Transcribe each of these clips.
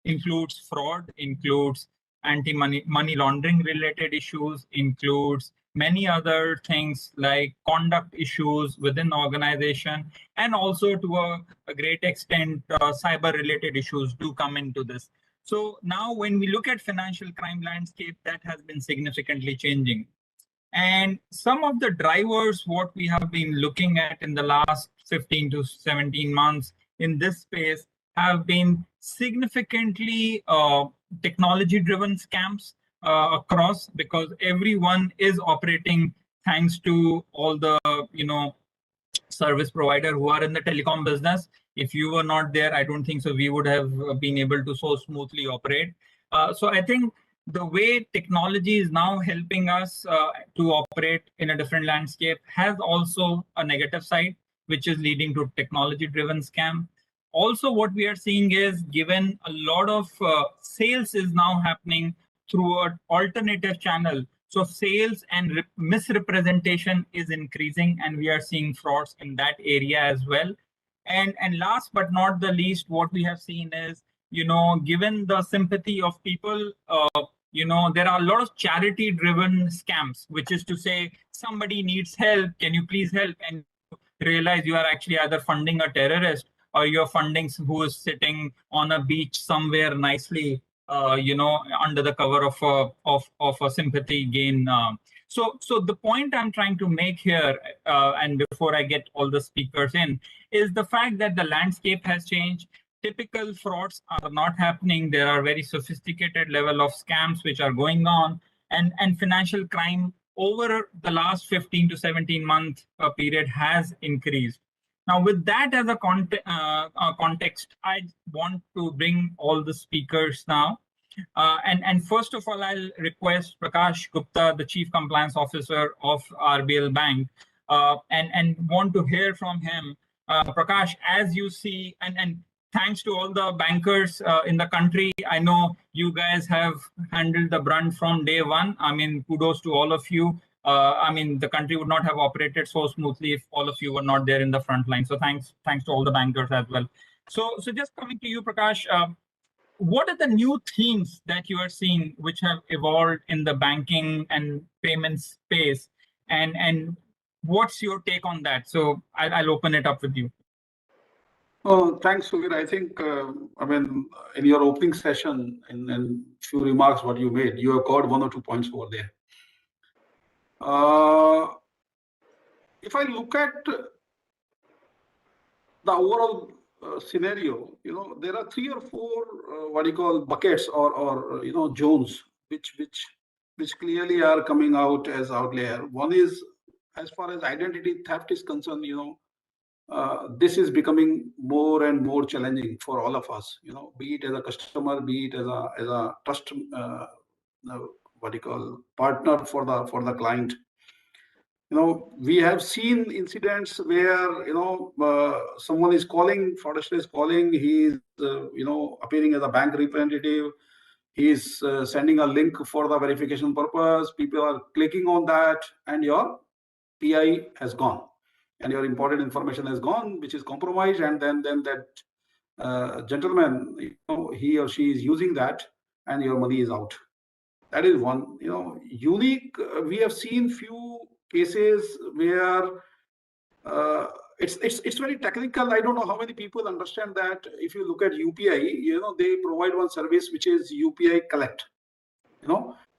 includes fraud, includes money laundering related issues, includes many other things like conduct issues within the organization, and also to a great extent, cyber related issues do come into this. So now when we look at financial crime landscape, that has been significantly changing. And some of the drivers, what we have been looking at in the last 15 to 17 months in this space have been significantly technology-driven scams across, because everyone is operating thanks to all the service provider who are in the telecom business. If you were not there, I don't think so we would have been able to so smoothly operate. So I think the way technology is now helping us to operate in a different landscape has also a negative side, which is leading to technology-driven scam. Also, what we are seeing is, given a lot of sales is now happening through an alternative channel, so sales and misrepresentation is increasing, and we are seeing frauds in that area as well. And last but not the least, what we have seen is, given the sympathy of people, there are a lot of charity-driven scams, which is to say, somebody needs help, can you please help? And realize you are actually either funding a terrorist or you're funding who is sitting on a beach somewhere nicely, under the cover of a sympathy gain. So the point I'm trying to make here, and before I get all the speakers in, is the fact that the landscape has changed. Typical frauds are not happening. There are very sophisticated level of scams which are going on, and financial crime over the last 15 to 17 month period has increased. Now, with that as a context, I want to bring all the speakers now. And first of all, I'll request Prakash Gupta, the Chief Compliance Officer of RBL Bank, and want to hear from him. Prakash, as you see, and thanks to all the bankers in the country, I know you guys have handled the brunt from day one. I mean, kudos to all of you. The country would not have operated so smoothly if all of you were not there in the front line. So thanks to all the bankers as well. So just coming to you, Prakash, what are the new themes that you are seeing which have evolved in the banking and payments space, and what's your take on that? So I'll open it up with you. Oh, thanks, Suveer. I think, in your opening session, in few remarks what you made, you have got 1 or 2 points over there. If I look at the overall scenario, there are 3 or 4 buckets or zones which clearly are coming out as outlier. One is, as far as identity theft is concerned, this is becoming more and more challenging for all of us. Be it as a customer, be it as a trust partner for the client. We have seen incidents where someone is calling, fraudster is calling, he is appearing as a bank representative, he is sending a link for the verification purpose, people are clicking on that, and your PI has gone and your important information has gone, which is compromised, and then that gentleman, he or she is using that and your money is out. That is one. Unique, we have seen few cases where it's very technical. I don't know how many people understand that. If you look at UPI, they provide one service which is UPI collect.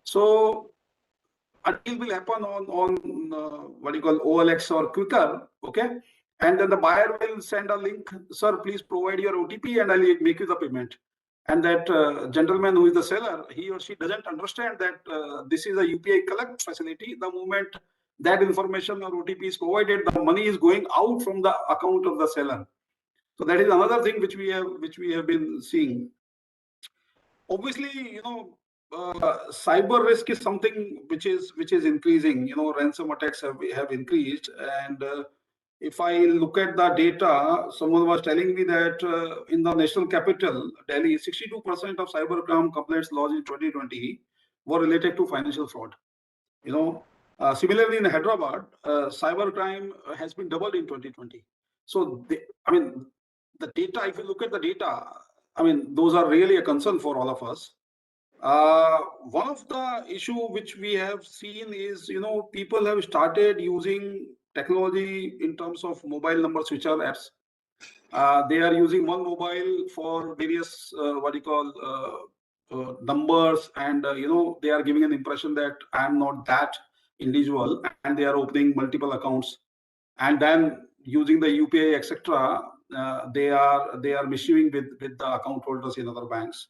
So a deal will happen on OLX or quicker, okay, and then the buyer will send a link, sir, please provide your OTP and I'll make you the payment. And that gentleman who is the seller, he or she doesn't understand that this is a UPI collect facility. The moment that information or OTP is provided, the money is going out from the account of the seller. So that is another thing which we have been seeing. Obviously, cyber risk is something which is increasing. Ransom attacks have increased, and if I look at the data, someone was telling me that in the national capital, Delhi, 62% of cybercrime complaints lodged in 2020 were related to financial fraud. Similarly in Hyderabad, cybercrime has been doubled in 2020. So the data, if you look at the data, I mean, those are really a concern for all of us. One of the issue which we have seen is, people have started using technology in terms of mobile number switcher apps. They are using one mobile for various what you call numbers, and they are giving an impression that I am not that individual, and they are opening multiple accounts, and then using the UPI, etc. They are misusing with the account holders in other banks.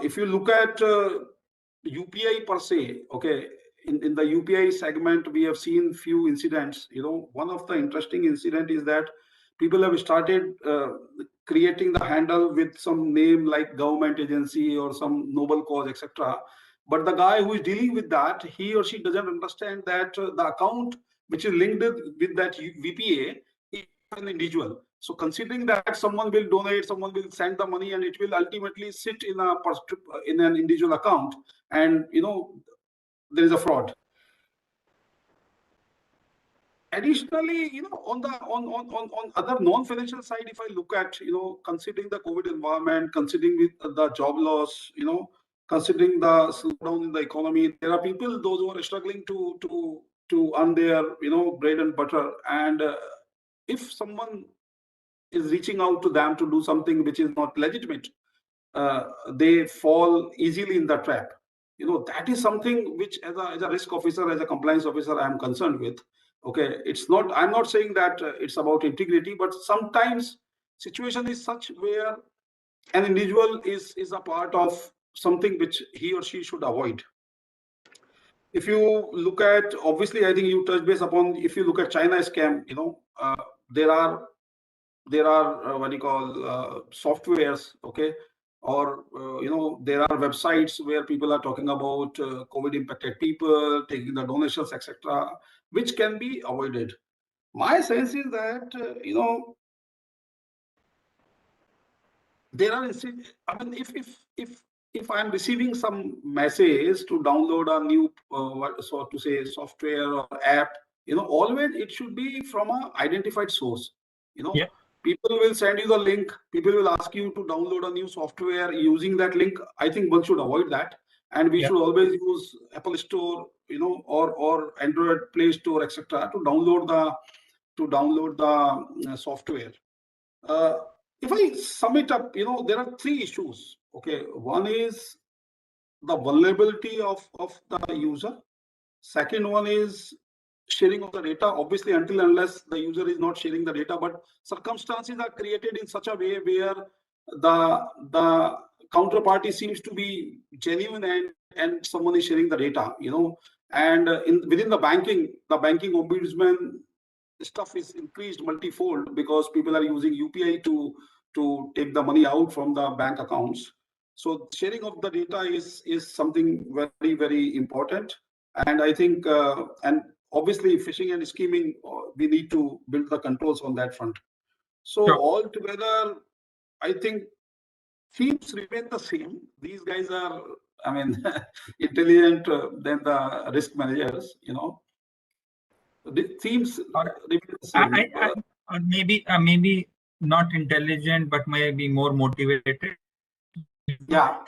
If you look at UPI per se, okay, in the UPI segment, we have seen few incidents. One of the interesting incident is that people have started creating the handle with some name like government agency or some noble cause, etc. But the guy who is dealing with that, he or she doesn't understand that the account which is linked with that VPA is an individual. So considering that someone will donate, someone will send the money, and it will ultimately sit in an individual account, and there is a fraud. Additionally, on other non-financial side, if I look at, considering the COVID environment, considering with the job loss, considering the slowdown in the economy, there are people, those who are struggling to earn their, bread and butter. And if someone is reaching out to them to do something which is not legitimate, they fall easily in the trap. That is something which, as a risk officer, as a compliance officer, I am concerned with. Okay, I'm not saying that it's about integrity, but sometimes situation is such where an individual is a part of something which he or she should avoid. If you look at, obviously, I think you touched base upon, if you look at China scam, there are what you call softwares, okay, or there are websites where people are talking about COVID impacted people taking the donations, etc., which can be avoided. My sense is that there are, I mean, if I'm receiving some message to download a new so to say software or app, always it should be from a identified source. Yeah. People will send you the link, people will ask you to download a new software using that link. I think one should avoid that, and we should always use Apple Store, or Android Play Store, etc., to download the software. If I sum it up, there are three issues. Okay, one is the vulnerability of the user. Second one is sharing of the data. Obviously, until unless the user is not sharing the data, but circumstances are created in such a way where the counterparty seems to be genuine, and someone is sharing the data. And within the banking ombudsman stuff is increased multifold because people are using UPI to take the money out from the bank accounts. So sharing of the data is something very, very important. And I think, and obviously phishing and scheming, we need to build the controls on that front. So altogether, I think themes remain the same. These guys are, I mean, intelligent than the risk managers, The themes remain the same. Maybe not intelligent, but maybe more motivated. Yeah.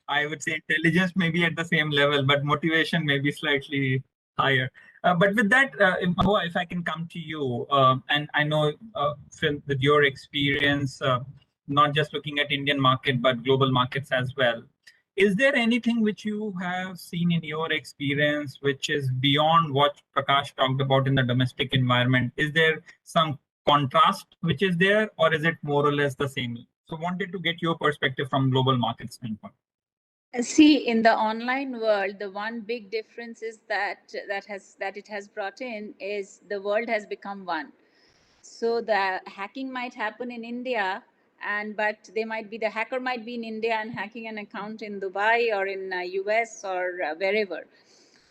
I would say intelligence may be at the same level, but motivation may be slightly higher. But with that, Mohua, if I can come to you, and I know, Phil, with your experience, not just looking at Indian market, but global markets as well, is there anything which you have seen in your experience which is beyond what Prakash talked about in the domestic environment? Is there some contrast which is there, or is it more or less the same? So wanted to get your perspective from global market standpoint. See, in the online world, the one big difference is that it has brought in is the world has become one. So the hacking might happen in India, but the hacker might be in India and hacking an account in Dubai or in US or wherever.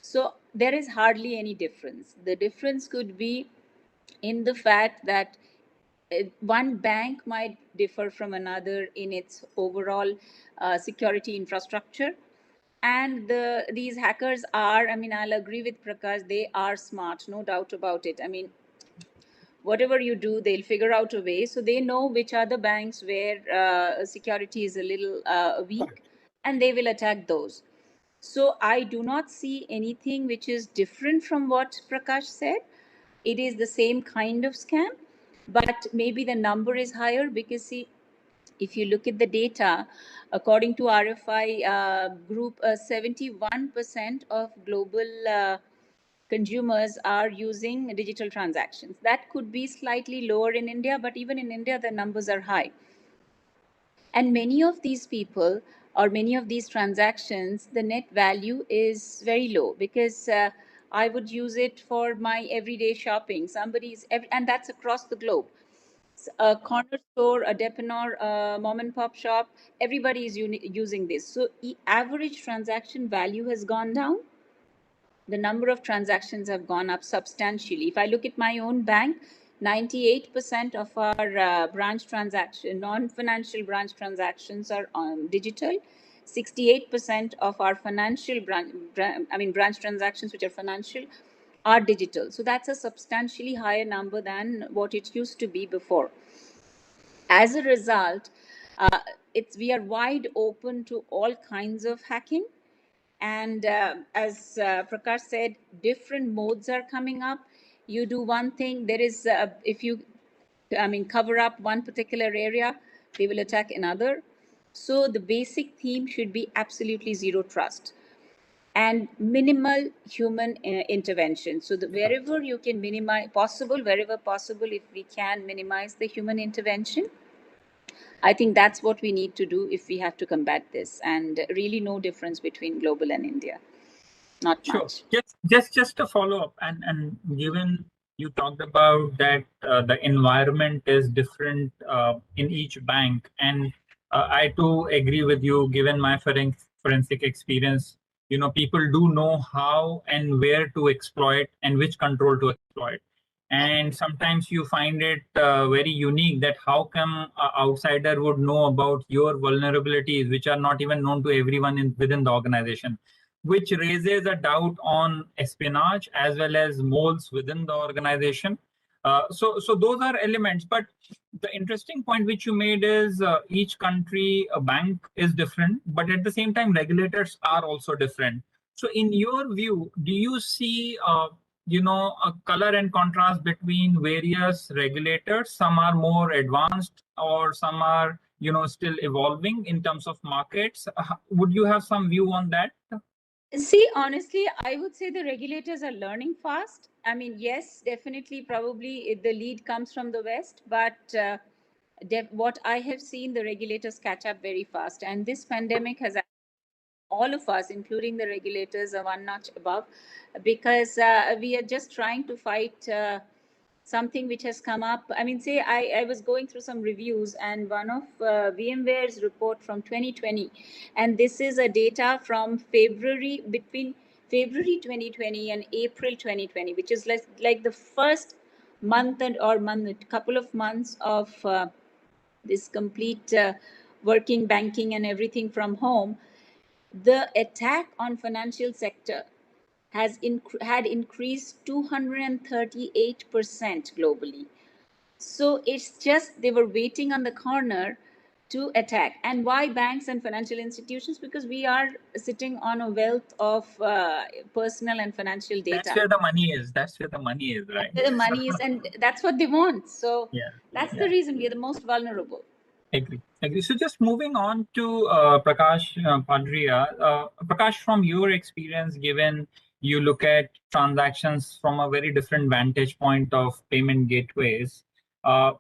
So there is hardly any difference. The difference could be in the fact that one bank might differ from another in its overall security infrastructure. And these hackers are, I mean, I'll agree with Prakash, they are smart, no doubt about it. I mean, whatever you do, they'll figure out a way. So they know which are the banks where security is a little weak, and they will attack those. So I do not see anything which is different from what Prakash said. It is the same kind of scam, but maybe the number is higher because, see, if you look at the data, according to RFI group, 71% of global consumers are using digital transactions. That could be slightly lower in India, but even in India, the numbers are high. And many of these people or many of these transactions, the net value is very low because I would use it for my everyday shopping. And that's across the globe. A corner store, a depot, a mom and pop shop, everybody is using this. So average transaction value has gone down. The number of transactions have gone up substantially. If I look at my own bank, 98% of our non-financial branch transactions are digital. 68% of our financial branch transactions, which are financial, are digital. So that's a substantially higher number than what it used to be before. As a result, we are wide open to all kinds of hacking. And as Prakash said, different modes are coming up. You do one thing, there is, if you, cover up one particular area, they will attack another. So the basic theme should be absolutely zero trust and minimal human intervention. So wherever you can wherever possible, if we can minimize the human intervention, I think that's what we need to do if we have to combat this. And really no difference between global and India. Not Sure. much. Just a follow up, and given you talked about that the environment is different in each bank, and I too agree with you. Given my forensic experience, people do know how and where to exploit and which control to exploit. And sometimes you find it very unique that how come an outsider would know about your vulnerabilities, which are not even known to everyone within the organization, which raises a doubt on espionage as well as moles within the organization. So those are elements. But the interesting point which you made is each country, a bank is different, but at the same time, regulators are also different. So in your view, do you see a color and contrast between various regulators? Some are more advanced or some are still evolving in terms of markets. Would you have some view on that? See, honestly, I would say the regulators are learning fast. I mean, yes, definitely, probably the lead comes from the West, but what I have seen, the regulators catch up very fast. And this pandemic has all of us, including the regulators, are one notch above, because we are just trying to fight something which has come up. I mean, say I was going through some reviews, and one of VMware's report from 2020, and this is a data from between February 2020 and April 2020, which is like the first couple of months of this complete working, banking, and everything from home. The attack on financial sector had increased 238% globally. So it's just they were waiting on the corner to attack. And why banks and financial institutions? Because we are sitting on a wealth of personal and financial data. That's where the money is. That's where the money is, right? That's where the money is, and that's what they want. So yeah, that's the reason we are the most vulnerable. Agree. So just moving on to Prakash Padariya. Prakash, from your experience, given you look at transactions from a very different vantage point of payment gateways, I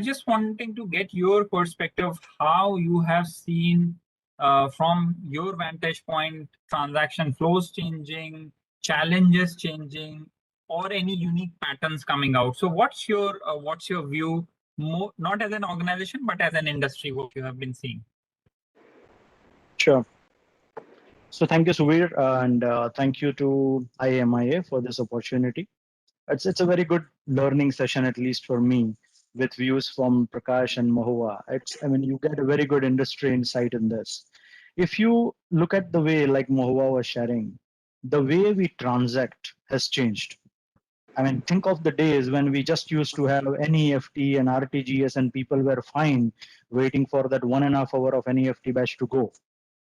just wanting to get your perspective, how you have seen from your vantage point transaction flows changing, challenges changing, or any unique patterns coming out. So what's your view? More, not as an organization, but as an industry, what you have been seeing? Sure. So thank you, Suveer, and thank you to IMIA for this opportunity. It's a very good learning session, at least for me, with views from Prakash and Mohua. You get a very good industry insight in this. If you look at the way, like Mohua was sharing, the way we transact has changed. I mean, think of the days when we just used to have NEFT and RTGS and people were fine waiting for that 1.5 hour of NEFT batch to go.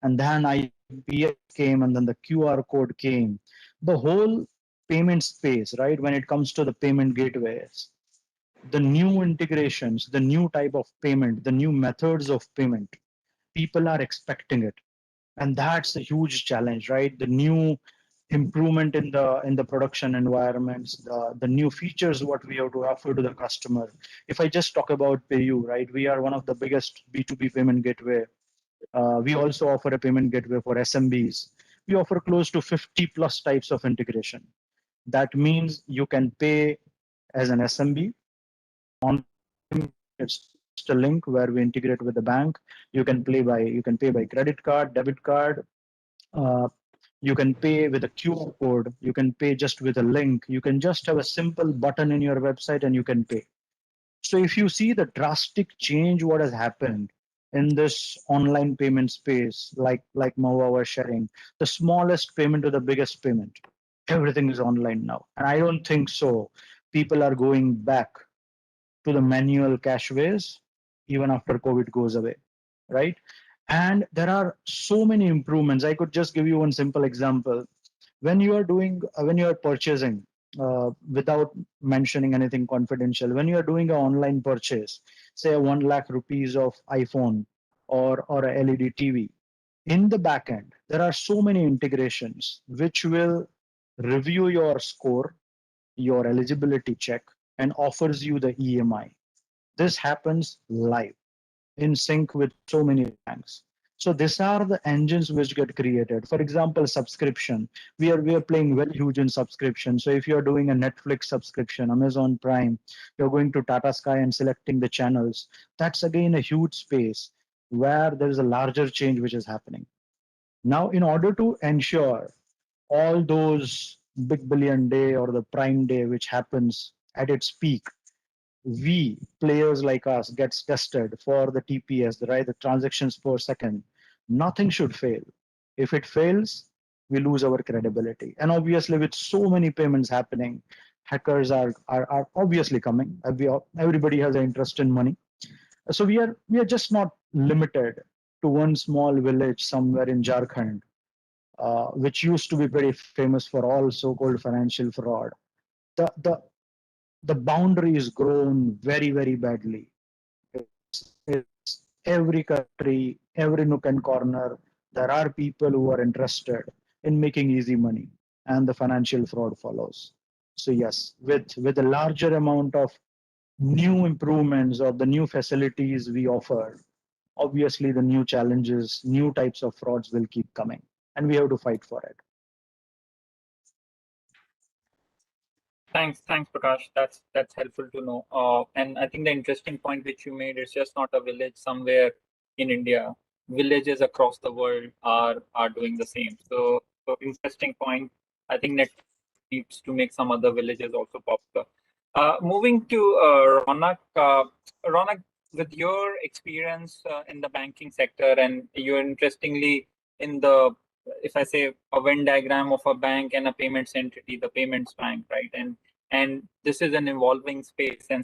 And then IPS came and then the QR code came. The whole payment space, right? When it comes to the payment gateways, the new integrations, the new type of payment, the new methods of payment, people are expecting it. And that's a huge challenge, right? The new improvement in the production environments, the new features what we have to offer to the customer. If I just talk about PayU, right? We are one of the biggest B2B payment gateway. We also offer a payment gateway for SMBs. We offer close to 50 plus types of integration. That means you can pay as an SMB on it's just a link where we integrate with the bank. You can pay by credit card, debit card. Uh, you can pay with a QR code. You can pay just with a link. You can just have a simple button in your website and you can pay. So if you see the drastic change what has happened in this online payment space, like Mohua was sharing, the smallest payment to the biggest payment, everything is online now. And I don't think so. People are going back to the manual cash ways even after COVID goes away, right? And there are so many improvements. I could just give you one simple example. When you are doing, when you are purchasing, without mentioning anything confidential, when you are doing an online purchase, say a 1 lakh rupees of iPhone or a LED TV, in the back end, there are so many integrations which will review your score, your eligibility check, and offers you the EMI. This happens live in sync with so many banks. So these are the engines which get created. For example, subscription. We are playing very huge in subscription. So if you're doing a Netflix subscription, Amazon Prime, you're going to Tata Sky and selecting the channels. That's again a huge space where there is a larger change which is happening. Now, in order to ensure all those big billion day or the prime day which happens at its peak, we players like us gets tested for the TPS, right? The transactions per second. Nothing should fail. If it fails, we lose our credibility. And obviously, with so many payments happening, hackers are obviously coming. Everybody has an interest in money. So we are just not limited to one small village somewhere in Jharkhand, which used to be pretty famous for all so-called financial fraud. The the the boundary is grown very, very badly. It's every country, every nook and corner. There are people who are interested in making easy money, and the financial fraud follows. So yes, with a larger amount of new improvements or the new facilities we offer, obviously the new challenges, new types of frauds will keep coming, and we have to fight for it. Thanks, Prakash. That's helpful to know. And I think the interesting point which you made is just not a village somewhere in India. Villages across the world are doing the same. So interesting point. I think net needs to make some other villages also popular. Moving to Rounak. Rounak, with your experience in the banking sector, and you're interestingly in the, if I say, a Venn diagram of a bank and a payments entity, the payments bank, right? And this is an evolving space, and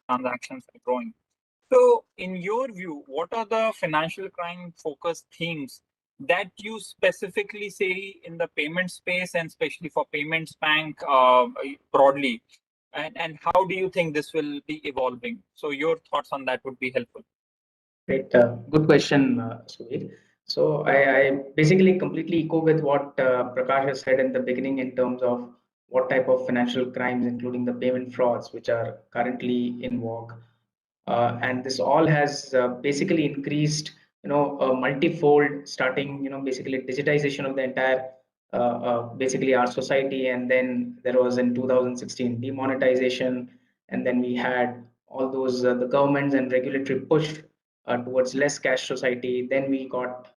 transactions are growing. So in your view, what are the financial crime focused themes that you specifically say in the payment space, and especially for payments bank broadly? And how do you think this will be evolving? So your thoughts on that would be helpful. Great, good question, Suveer. So I basically completely echo with what Prakash has said in the beginning in terms of what type of financial crimes, including the payment frauds, which are currently in vogue. And this all has basically increased, multifold, starting, basically digitization of the entire, basically our society. And then there was in 2016 demonetization, and then we had all those the governments and regulatory push towards less cash society. Then we got,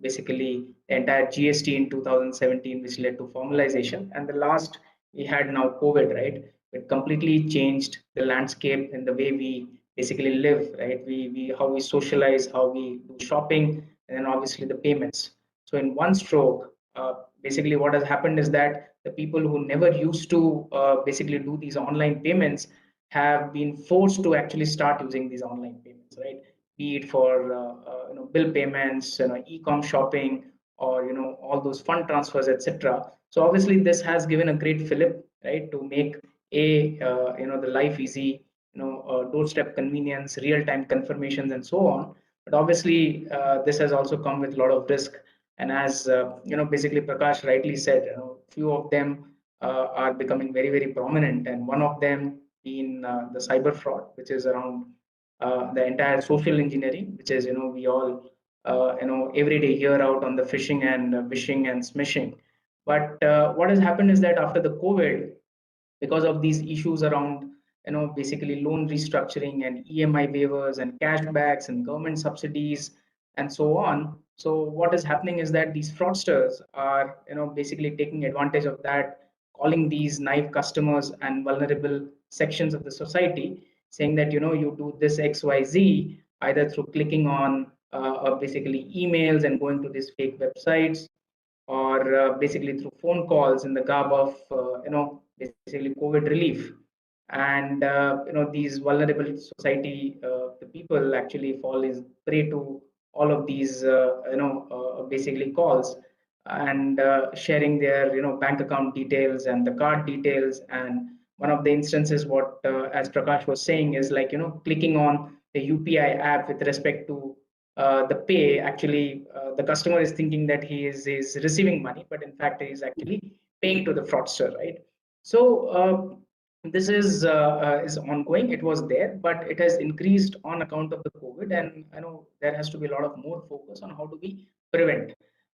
basically the entire GST in 2017, which led to formalization. And the last we had now COVID, right? It completely changed the landscape and the way we basically live, right? We how we socialize, how we do shopping, and then obviously the payments. So in one stroke, basically what has happened is that the people who never used to basically do these online payments have been forced to actually start using these online payments, right? Be it for bill payments, e-com shopping, or all those fund transfers, etc. So obviously this has given a great fillip, right, to make the life easy, doorstep convenience, real-time confirmations, and so on. But obviously this has also come with a lot of risk. And as basically Prakash rightly said, few of them are becoming very, very prominent, and one of them being the cyber fraud, which is around the entire social engineering, which is we all every day hear out on the phishing and wishing and smishing. But what has happened is that after the COVID, because of these issues around basically loan restructuring and EMI waivers and cashbacks and government subsidies and so on. So what is happening is that these fraudsters are basically taking advantage of that, calling these naive customers and vulnerable sections of the society, saying that you do this XYZ either through clicking on basically emails and going to these fake websites, or basically through phone calls in the garb of basically COVID relief. And these vulnerable society, the people actually fall is prey to all of these basically calls, and sharing their bank account details and the card details. And one of the instances, what as Prakash was saying, is like clicking on the UPI app with respect to the pay. Actually the customer is thinking that he is receiving money, but in fact he is actually paying to the fraudster, right? So this is ongoing. It was there, but it has increased on account of the COVID, and I know there has to be a lot of more focus on how do we prevent.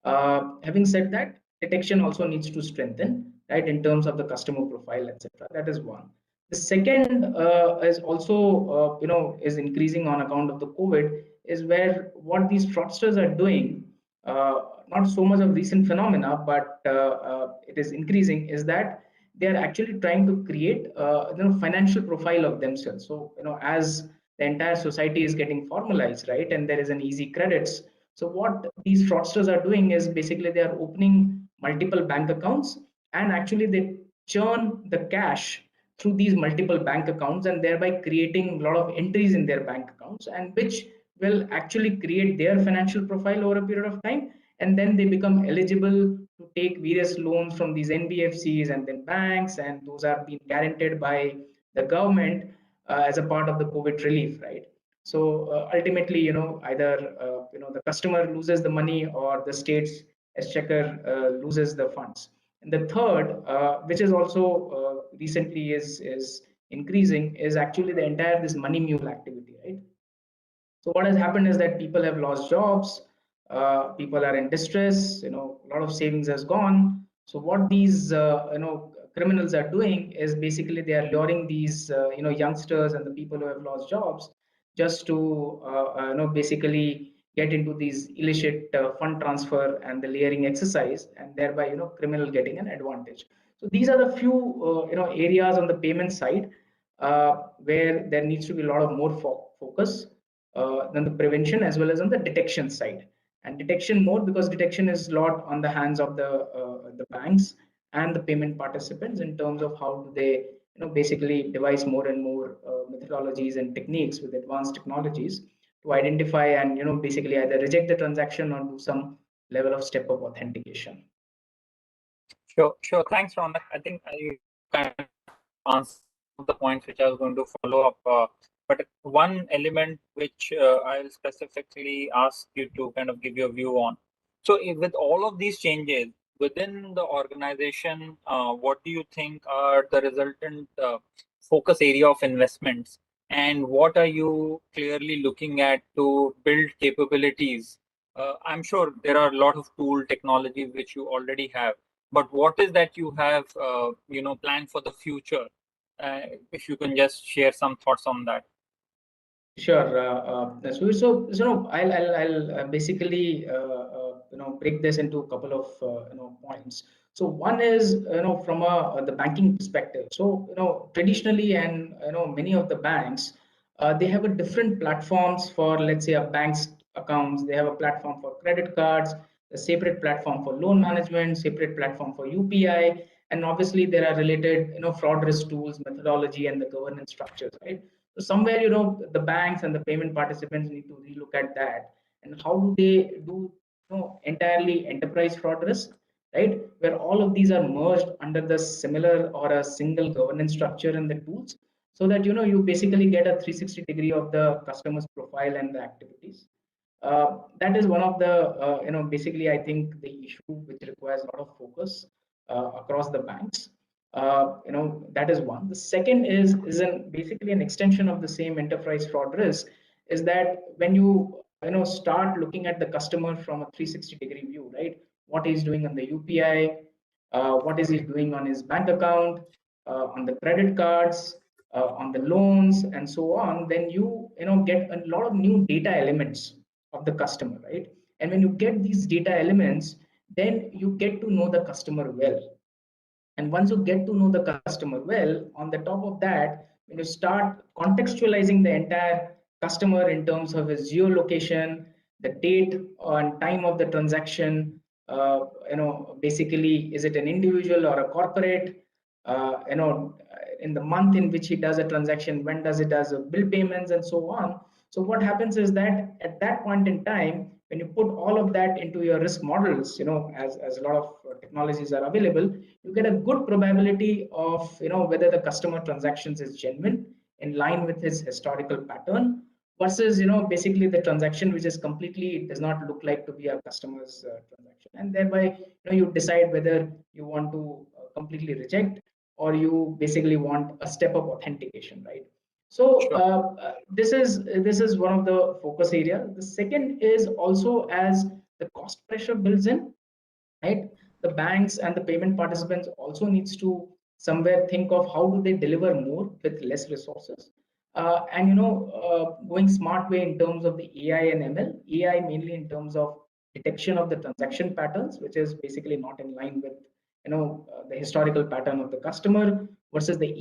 Having said that, detection also needs to strengthen, right, in terms of the customer profile, etc. That is one. The second is also is increasing on account of the COVID, is where what these fraudsters are doing, not so much of recent phenomena, but it is increasing, is that they are actually trying to create financial profile of themselves. So as the entire society is getting formalized, right, and there is an easy credits. So what these fraudsters are doing is basically they are opening multiple bank accounts, and actually they churn the cash through these multiple bank accounts, and thereby creating a lot of entries in their bank accounts, and which will actually create their financial profile over a period of time. And then they become eligible to take various loans from these NBFCs and then banks, and those are being guaranteed by the government as a part of the COVID relief, right? So ultimately, either the customer loses the money, or the state's exchequer loses the funds. And the third, which is also recently is increasing, is actually the entire this money mule activity, right? So what has happened is that people have lost jobs, people are in distress, a lot of savings has gone. So what these criminals are doing is basically they are luring these youngsters and the people who have lost jobs just to basically get into these illicit fund transfer and the layering exercise, and thereby criminal getting an advantage. So these are the few areas on the payment side where there needs to be a lot of more focus than the prevention as well as on the detection side. And detection more, because detection is a lot on the hands of the banks and the payment participants, in terms of how do they basically devise more and more methodologies and techniques with advanced technologies to identify and basically either reject the transaction or do some level of step of authentication. Sure. Thanks, Rounak. I think I kind of answered the points which I was going to follow up. But one element which I'll specifically ask you to kind of give your view on. So with all of these changes within the organization, what do you think are the resultant focus area of investments? And what are you clearly looking at to build capabilities? I'm sure there are a lot of tool technologies which you already have, but what is that you have planned for the future? If you can just share some thoughts on that. Sure. So I'll basically break this into a couple of points. So one is from the banking perspective. So traditionally, and many of the banks they have a different platforms for, let's say, a bank's accounts. They have a platform for credit cards, a separate platform for loan management, separate platform for UPI, and obviously there are related fraud risk tools, methodology, and the governance structures, right? So somewhere the banks and the payment participants need to relook at that, and how do they do entirely enterprise fraud risk, right, where all of these are merged under the similar or a single governance structure in the tools, so that you basically get a 360-degree of the customer's profile and the activities. That is one of the basically I think the issue which requires a lot of focus across the banks. That is one. The second is basically an extension of the same enterprise fraud risk, is that when you start looking at the customer from a 360-degree view, right? What he's doing on the UPI, what is he doing on his bank account, on the credit cards, on the loans, and so on, then you get a lot of new data elements of the customer, right? And when you get these data elements, then you get to know the customer well. And once you get to know the customer well, on the top of that, when you start contextualizing the entire customer in terms of his geolocation, the date and time of the transaction, basically, is it an individual or a corporate? In the month in which he does a transaction, when does it does bill payments, and so on. So what happens is that at that point in time, when you put all of that into your risk models, as a lot of technologies are available, you get a good probability of whether the customer transactions is genuine, in line with his historical pattern, versus basically the transaction which is completely does not look like to be a customer's transaction, and thereby you decide whether you want to completely reject, or you basically want a step up authentication, right? So this is one of the focus area. The second is also, as the cost pressure builds in, right, the banks and the payment participants also needs to somewhere think of how do they deliver more with less resources, and going smart way in terms of the AI and ML. AI mainly in terms of detection of the transaction patterns, which is basically not in line with the historical pattern of the customer, versus the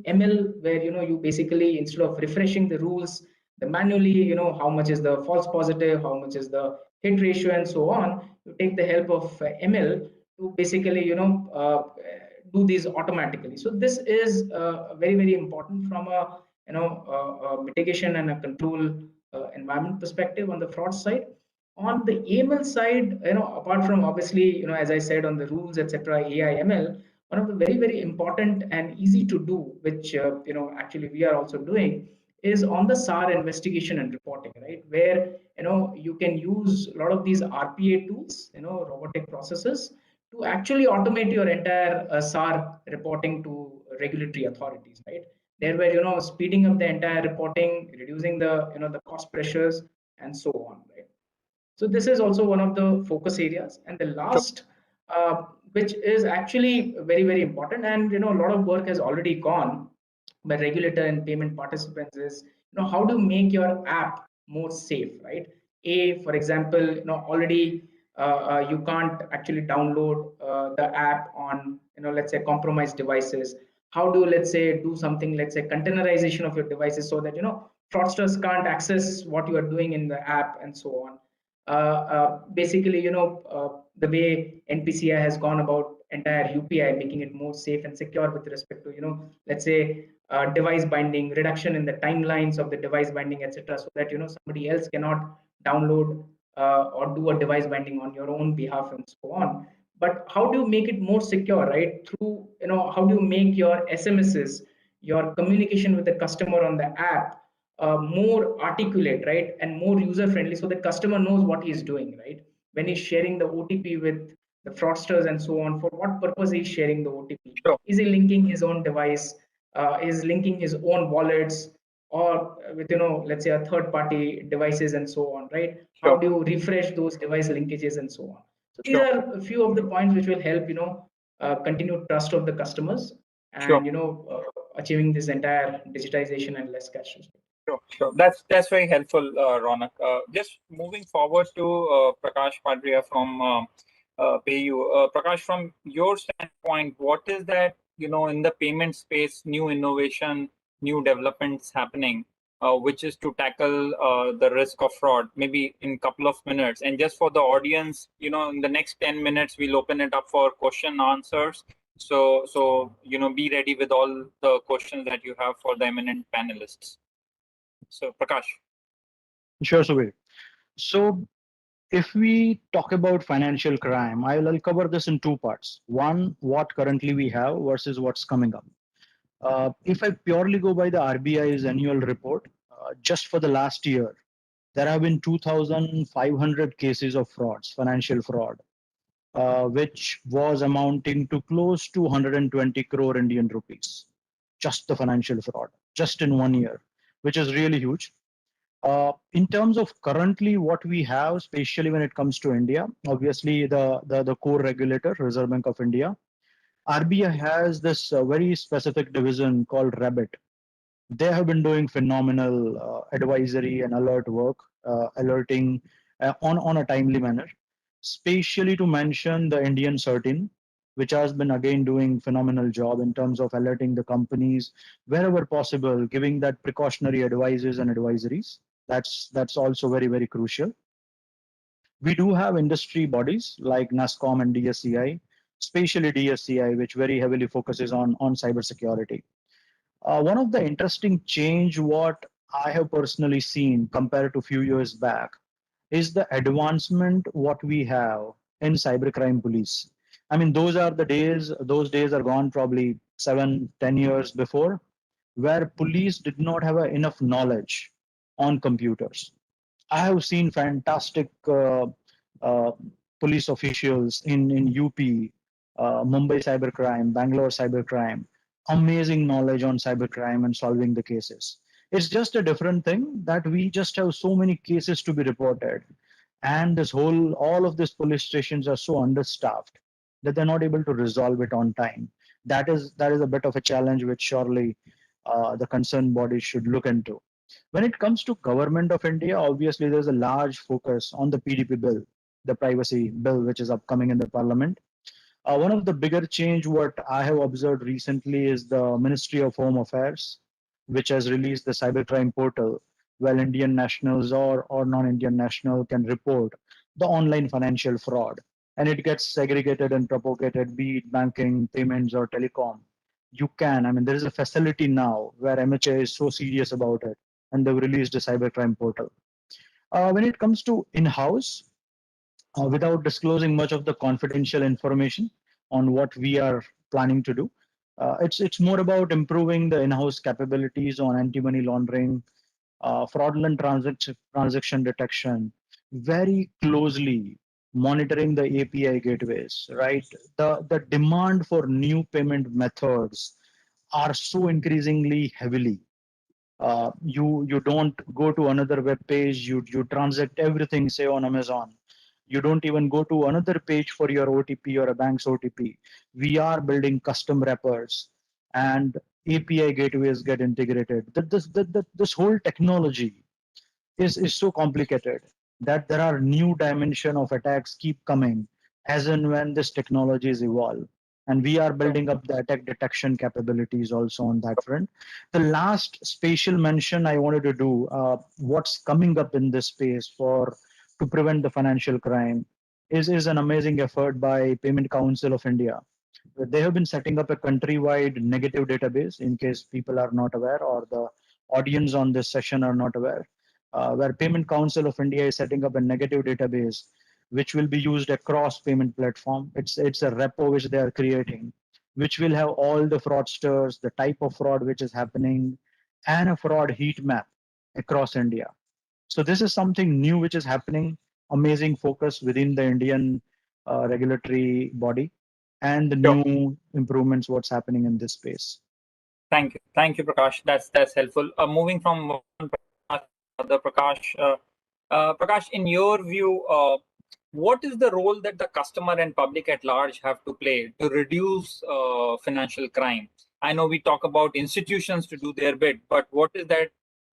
ML, where you basically, instead of refreshing the rules, the manually, how much is the false positive, how much is the hit ratio, and so on, you take the help of ML to basically do these automatically. So this is very, very important from a mitigation and a control environment perspective on the fraud side. On the AML side, apart from obviously, as I said, on the rules, etc., AI, ML, one of the very, very important and easy to do, which actually we are also doing, is on the SAR investigation and reporting, right? Where you can use a lot of these RPA tools, robotic processes, to actually automate your entire SAR reporting to regulatory authorities, right? There where speeding up the entire reporting, reducing the the cost pressures, and so on, right? So this is also one of the focus areas. And the last, which is actually very, very important, and a lot of work has already gone by regulator and payment participants, is how to make your app more safe, right? For example, already you can't actually download the app on let's say compromised devices. How do, let's say, do something, let's say containerization of your devices, so that fraudsters can't access what you are doing in the app, and so on. Basically, the way NPCI has gone about entire UPI, making it more safe and secure with respect to, let's say, device binding, reduction in the timelines of the device binding, etc., so that somebody else cannot download or do a device binding on your own behalf, and so on. But how do you make it more secure, right? Through how do you make your SMSs, your communication with the customer on the app, more articulate, right, and more user friendly, so the customer knows what he's doing, right? When he's sharing the OTP with the fraudsters and so on, for what purpose he's sharing the OTP? Sure. Is he linking his own device? Is linking his own wallets, or with let's say a third party devices, and so on, right? How do you refresh those device linkages, and so on? So these are a few of the points which will help continued trust of the customers, and achieving this entire digitization and less cash. Sure. That's very helpful, Rounak. Just moving forward to Prakash Padariya from PayU. Prakash, from your standpoint, what is that in the payment space, new innovation, new developments happening, which is to tackle the risk of fraud, maybe in a couple of minutes. And just for the audience, in the next 10 minutes, we'll open it up for question answers. So be ready with all the questions that you have for the eminent panelists. So Prakash. Sure, Suveer. So if we talk about financial crime, I'll cover this in two parts. One, what currently we have versus what's coming up. If I purely go by the RBI's annual report, just for the last year, there have been 2,500 cases of frauds, financial fraud, which was amounting to close to 120 crore Indian rupees. Just the financial fraud, just in 1 year, which is really huge. In terms of currently what we have, especially when it comes to India, obviously the core regulator, Reserve Bank of India, RBI has this very specific division called Rabbit. They have been doing phenomenal advisory and alert work, alerting on a timely manner, especially to mention the Indian Certain, which has been again doing phenomenal job in terms of alerting the companies wherever possible, giving that precautionary advices and advisories. That's also very, very crucial. We do have industry bodies like NASCOM and DSCI, especially DSCI, which very heavily focuses on cybersecurity. One of the interesting change what I have personally seen compared to a few years back is the advancement what we have in cybercrime police. I mean, those days are gone probably 7, 10 years before, where police did not have enough knowledge on computers. I have seen fantastic uh, police officials in UP, Mumbai cybercrime, Bangalore cybercrime, amazing knowledge on cybercrime and solving the cases. It's just a different thing that we just have so many cases to be reported, and all of these police stations are so understaffed that they're not able to resolve it on time. That is a bit of a challenge which surely the concerned bodies should look into. When it comes to government of India, obviously there's a large focus on the PDP bill, the privacy bill, which is upcoming in the parliament. One of the bigger change what I have observed recently is the Ministry of Home Affairs, which has released the cybercrime portal, where Indian nationals or non-Indian national can report the online financial fraud, and it gets segregated and propagated, be it banking, payments, or telecom. You can, I mean, there is a facility now where MHA is so serious about it, and they've released a cybercrime portal. When it comes to in-house, without disclosing much of the confidential information on what we are planning to do. It's more about improving the in-house capabilities on anti-money laundering, fraudulent transaction detection, very closely monitoring the API gateways, right? The demand for new payment methods are so increasingly heavily. You don't go to another web page, you transact everything, say on Amazon. You don't even go to another page for your OTP or a bank's OTP. We are building custom wrappers and API gateways get integrated. This whole technology is so complicated that there are new dimension of attacks keep coming as and when this technologies evolve. And we are building up the attack detection capabilities also on that front. The last spatial mention I wanted to do, what's coming up in this space for to prevent the financial crime is an amazing effort by Payment Council of India. They have been setting up a countrywide negative database in case people are not aware or the audience on this session are not aware, where Payment Council of India is setting up a negative database which will be used across payment platform. It's a repo which they are creating, which will have all the fraudsters, the type of fraud which is happening, and a fraud heat map across India. So this is something new which is happening. Amazing focus within the Indian regulatory body, and the Sure. new improvements what's happening in this space. Thank you, Prakash. That's helpful. Moving from one Prakash to other Prakash. Prakash, in your view, what is the role that the customer and public at large have to play to reduce financial crime? I know we talk about institutions to do their bit, but what is that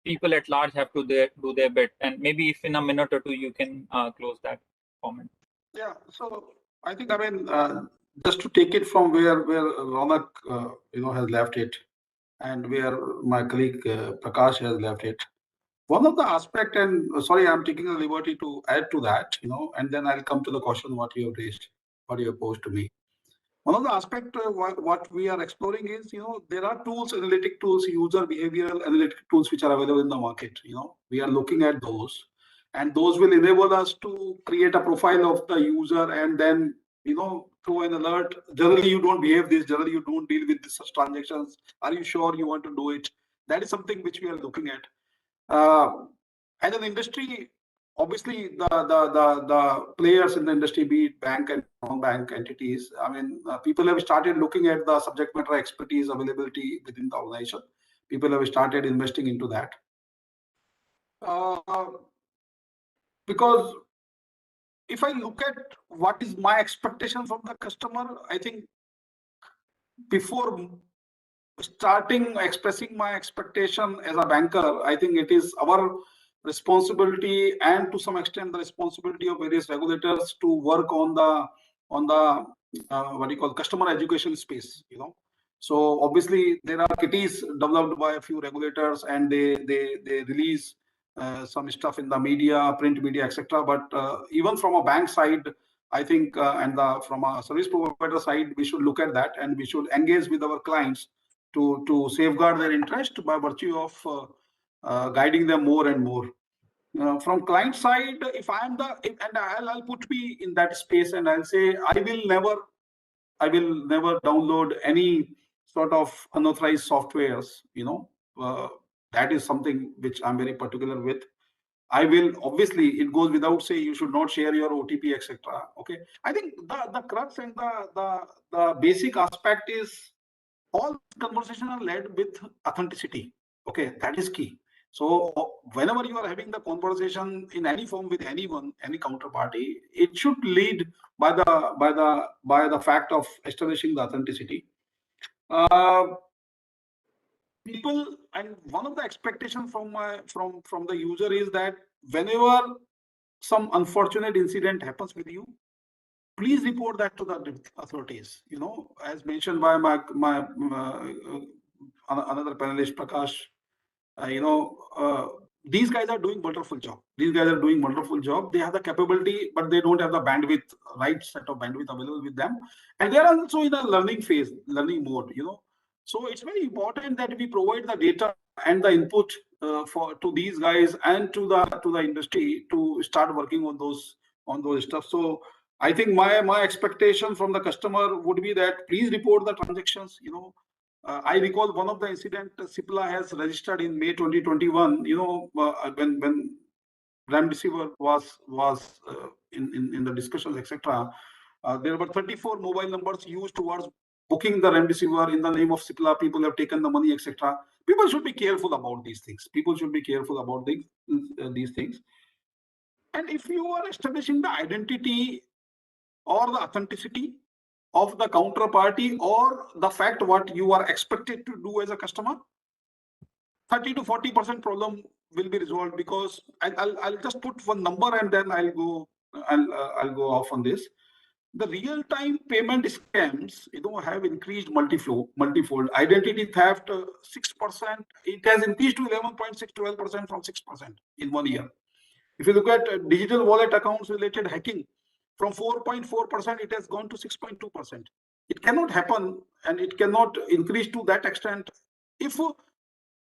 people at large have to do their bit? And maybe if in a minute or two you can close that comment. Yeah, so I think, I mean, just to take it from where Rounak has left it, and where my colleague Prakash has left it. One of the aspect, and sorry, I'm taking the liberty to add to that, and then I'll come to the question what you have raised, what you have posed to me. One of the aspects what we are exploring is, there are tools, analytic tools, user behavioral analytic tools which are available in the market. We are looking at those, and those will enable us to create a profile of the user, and then through an alert. Generally, you don't behave this. Generally, you don't deal with such transactions. Are you sure you want to do it? That is something which we are looking at. As an industry, obviously the players in the industry, be it bank and non-bank entities, I mean, people have started looking at the subject matter expertise availability within the organization. People have started investing into that. Because if I look at what is my expectation from the customer, I think before starting expressing my expectation as a banker, I think it is our responsibility, and to some extent the responsibility of various regulators, to work on the what you call customer education space. So obviously there are kitties developed by a few regulators, and they release some stuff in the media, print media, etc. But even from a bank side, I think, and from a service provider side, we should look at that, and we should engage with our clients to safeguard their interest by virtue of guiding them more and more. From client side, if I'm and I'll put me in that space, and I'll say I will never download any sort of unauthorized softwares. That is something which I'm very particular with. I will, obviously, it goes without say, you should not share your OTP, etc. Okay, I think the crux and the basic aspect is all conversations are led with authenticity. Okay, that is key. So whenever you are having the conversation in any form with anyone, any counterparty, it should lead by the fact of establishing the authenticity. People, and one of the expectations from the user is that whenever some unfortunate incident happens with you, please report that to the authorities. As mentioned by my another panelist, Prakash. These guys are doing wonderful job. They have the capability, but they don't have the bandwidth, right set of bandwidth available with them, and they are also in a learning phase, learning mode. So it's very important that we provide the data and the input to these guys and to the industry to start working on those stuff. So I think my expectation from the customer would be that please report the transactions. I recall one of the incident Cipla has registered in May 2021. When Remdesivir was in the discussions, etc. There were 34 mobile numbers used towards booking the Remdesivir in the name of Cipla. People have taken the money, etc. People should be careful about these things. These things. And if you are establishing the identity or the authenticity of the counterparty, or the fact what you are expected to do as a customer, 30 to 40% problem will be resolved. Because I'll just put one number and then I'll go off on this. The real-time payment scams, have increased multifold. Identity theft, 6%. It has increased to 11.6, 12% from 6% in 1 year. If you look at digital wallet accounts related hacking, from 4.4%, it has gone to 6.2%. It cannot happen, and it cannot increase to that extent if,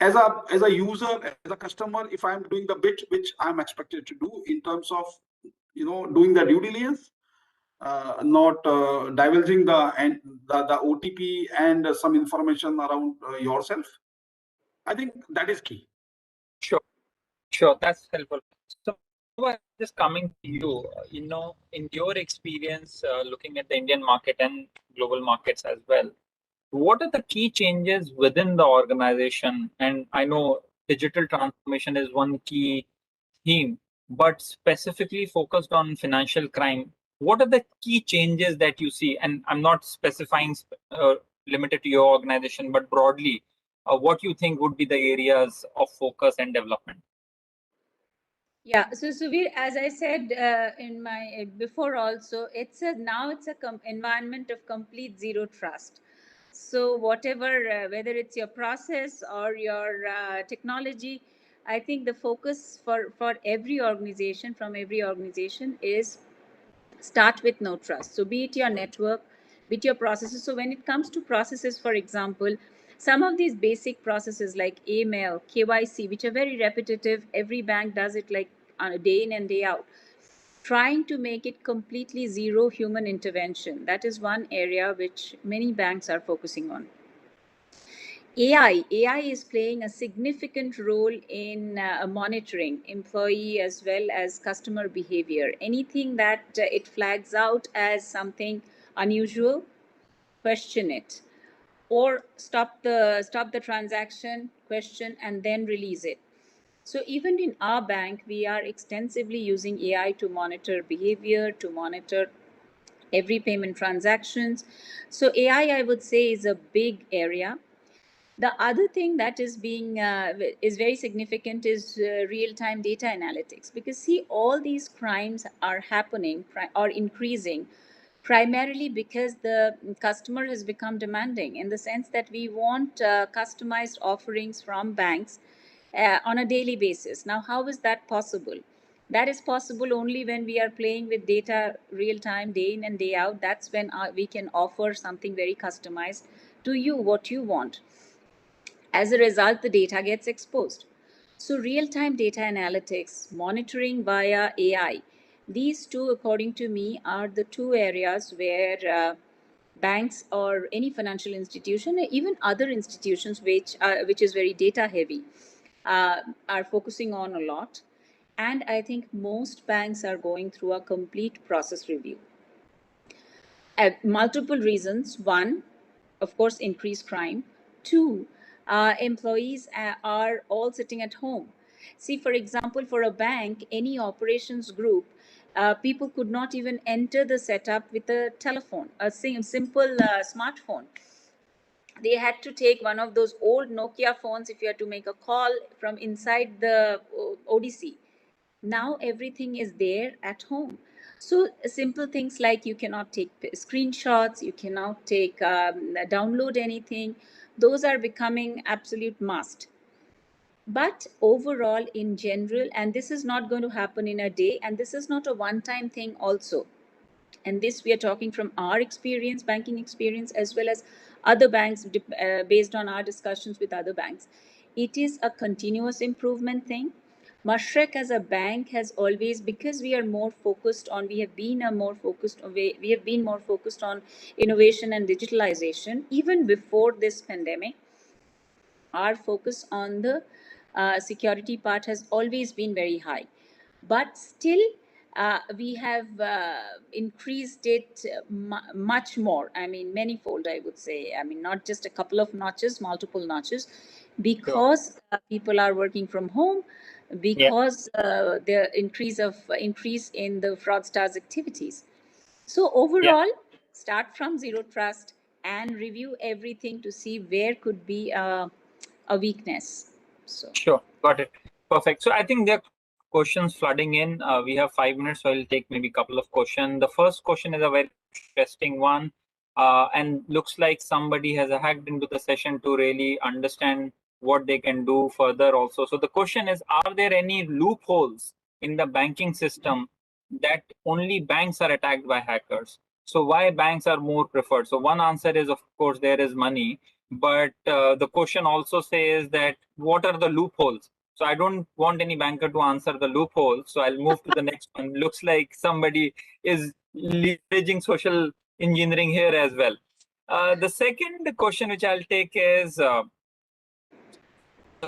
as a user, as a customer, if I'm doing the bit which I'm expected to do in terms of, doing the due diligence, not divulging the OTP and some information around yourself. I think that is key. Sure, that's helpful. So just coming to you, in your experience looking at the Indian market and global markets as well, what are the key changes within the organization? And I know digital transformation is one key theme, but specifically focused on financial crime, what are the key changes that you see? And I'm not specifying limited to your organization, but broadly, what you think would be the areas of focus and development? Yeah, so Suveer, as I said in my before also, now it's a environment of complete zero trust. So whatever, whether it's your process or your technology, I think the focus for every organization, from every organization, is start with no trust. So be it your network, with your processes. So when it comes to processes, for example, some of these basic processes like email, KYC, which are very repetitive, every bank does it like on a day in and day out. Trying to make it completely zero human intervention. That is one area which many banks are focusing on. AI is playing a significant role in monitoring employee as well as customer behavior. Anything that it flags out as something unusual, question it, or stop the transaction, question, and then release it. So even in our bank, we are extensively using AI to monitor behavior, to monitor every payment transactions. So AI, I would say, is a big area. The other thing that is being is very significant is real-time data analytics, because see, all these crimes are happening or increasing primarily because the customer has become demanding, in the sense that we want customized offerings from banks on a daily basis. Now, how is that possible? That is possible only when we are playing with data real time, day in and day out. That's when we can offer something very customized to you, what you want. As a result, the data gets exposed. So, real time data analytics, monitoring via AI, these two, according to me, are the two areas where banks or any financial institution, even other institutions which is very data heavy, are focusing on a lot. And I think most banks are going through a complete process review. Multiple reasons. One, of course, increased crime. Two, employees are all sitting at home. See, for example, for a bank, any operations group, people could not even enter the setup with a telephone, a simple smartphone. They had to take one of those old Nokia phones if you had to make a call from inside the ODC. Now everything is there at home. So simple things like you cannot take screenshots, you cannot take download anything. Those are becoming absolute must. But overall, in general, and this is not going to happen in a day, and this is not a one-time thing also. And this we are talking from our experience, banking experience, as well as other banks, based on our discussions with other banks. It is a continuous improvement thing. Mashreq as a bank has always, because we are more focused on, we have been more focused on innovation and digitalization. Even before this pandemic, our focus on the security part has always been very high. But still, we have increased it much more. I mean, manifold, I would say. I mean, not just a couple of notches, multiple notches, because people are working from home, because the increase in the fraudsters' activities. So overall, start from zero trust and review everything to see where could be a weakness. So Sure, got it. Perfect. So I think there are questions flooding in. We have 5 minutes, so I'll take maybe a couple of questions. The first question is a very interesting one, and looks like somebody has hacked into the session to really understand what they can do further also. So the question is, are there any loopholes in the banking system that only banks are attacked by hackers? So why banks are more preferred? So one answer is, of course, there is money. But the question also says that what are the loopholes? So I don't want any banker to answer the loophole. So I'll move to the next one. Looks like somebody is leveraging social engineering here as well. The second question which I'll take is the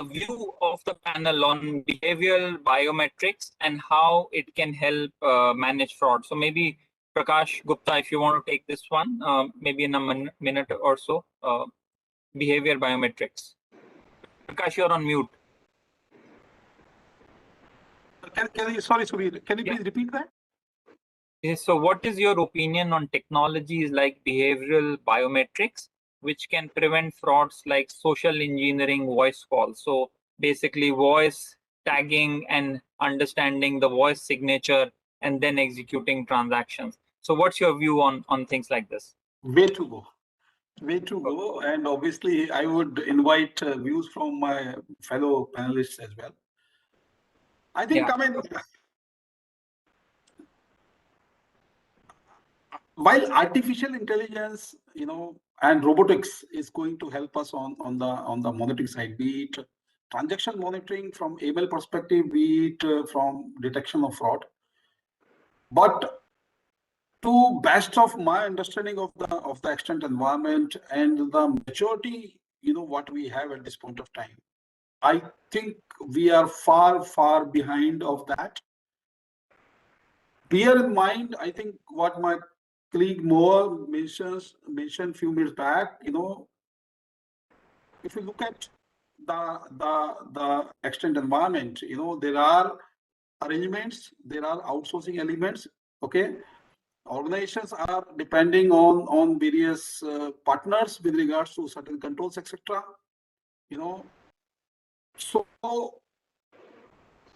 view of the panel on behavioral biometrics and how it can help manage fraud. So maybe Prakash Gupta, if you want to take this one, maybe in a minute or so. Behavior biometrics. Prakash, you're on mute. Sorry, Suveer, can you please repeat that? Yes, so what is your opinion on technologies like behavioral biometrics, which can prevent frauds like social engineering voice calls? So basically voice tagging and understanding the voice signature and then executing transactions. So what's your view on things like this? Way to go. And obviously I would invite views from my fellow panelists as well. I think, I mean, while artificial intelligence, and robotics is going to help us on the monitoring side, be it transaction monitoring from AML perspective, be it from detection of fraud. But to best of my understanding of the extent environment and the maturity, what we have at this point of time, I think we are far behind of that. Bear in mind, I think what my colleague Mohua mentioned few minutes back, if you look at the extent environment, there are arrangements, there are outsourcing elements. Okay, organizations are depending on various partners with regards to certain controls, etc. So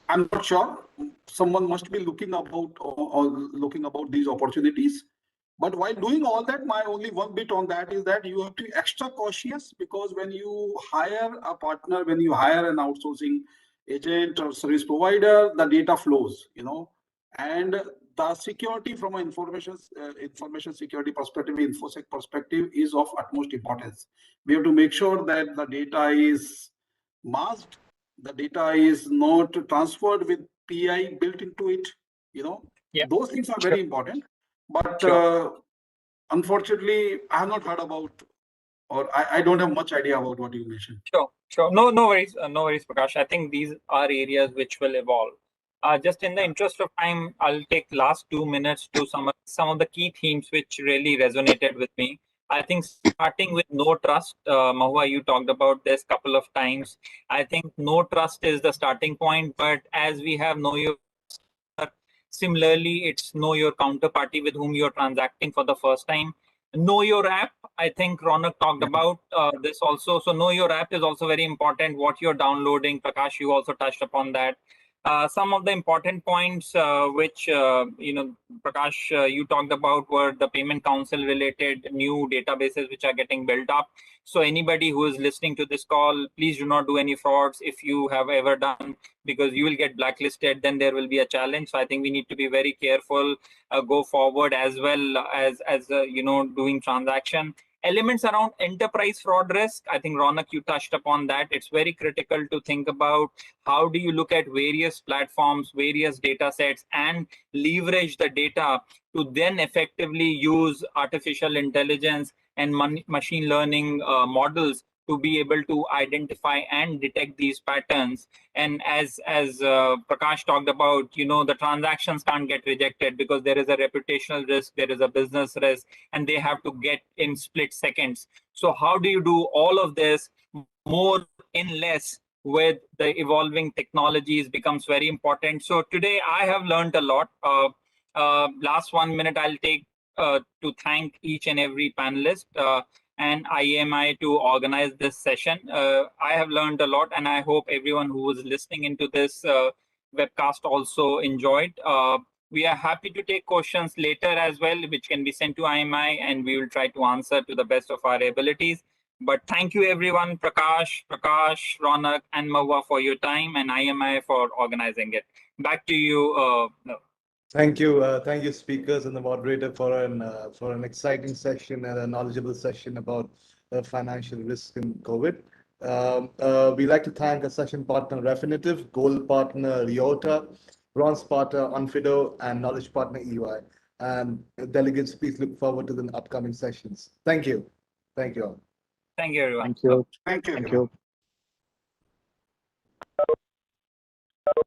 I'm not sure. Someone must be looking about or looking about these opportunities. But while doing all that, my only one bit on that is that you have to be extra cautious, because when you hire a partner, when you hire an outsourcing agent or service provider, the data flows, and the security from an information security perspective, infosec perspective, is of utmost importance. We have to make sure that the data is masked, the data is not transferred with PI built into it. Yeah. Those things are very important. But unfortunately, I have not heard about, or I don't have much idea about what you mentioned. Sure. No worries, Prakash. I think these are areas which will evolve. Just in the interest of time, I'll take last 2 minutes to some of the key themes which really resonated with me. I think starting with no trust, Mohua, you talked about this couple of times. I think no trust is the starting point, but as we have know your similarly, it's know your counterparty with whom you're transacting for the first time. Know your app. I think Rounak talked about this also. So know your app is also very important. What you're downloading, Prakash, you also touched upon that. Some of the important points which Prakash, you talked about were the payment council related new databases which are getting built up. So anybody who is listening to this call, please do not do any frauds if you have ever done, because you will get blacklisted. Then there will be a challenge. So I think we need to be very careful, go forward, as well as doing transaction. Elements around enterprise fraud risk, I think Rounak, you touched upon that. It's very critical to think about how do you look at various platforms, various data sets, and leverage the data to then effectively use artificial intelligence and machine learning models to be able to identify and detect these patterns. And as Prakash talked about, the transactions can't get rejected because there is a reputational risk, there is a business risk, and they have to get in split seconds. So how do you do all of this more in less with the evolving technologies becomes very important. So today I have learned a lot. Last 1 minute I'll take to thank each and every panelist and IMI to organize this session. I have learned a lot, and I hope everyone who was listening into this webcast also enjoyed. We are happy to take questions later as well, which can be sent to IMI, and we will try to answer to the best of our abilities. But thank you, everyone, Prakash, Rounak, and Mohua for your time, and IMI for organizing it. Back to you. Thank you, speakers and the moderator for an exciting session and a knowledgeable session about financial risk in COVID. We'd like to thank our session partner Refinitiv, gold partner Riota, bronze partner Onfido, and knowledge partner EY. And delegates, please look forward to the upcoming sessions. Thank you. Thank you all. Thank you, everyone. Thank you. Thank you. Thank you.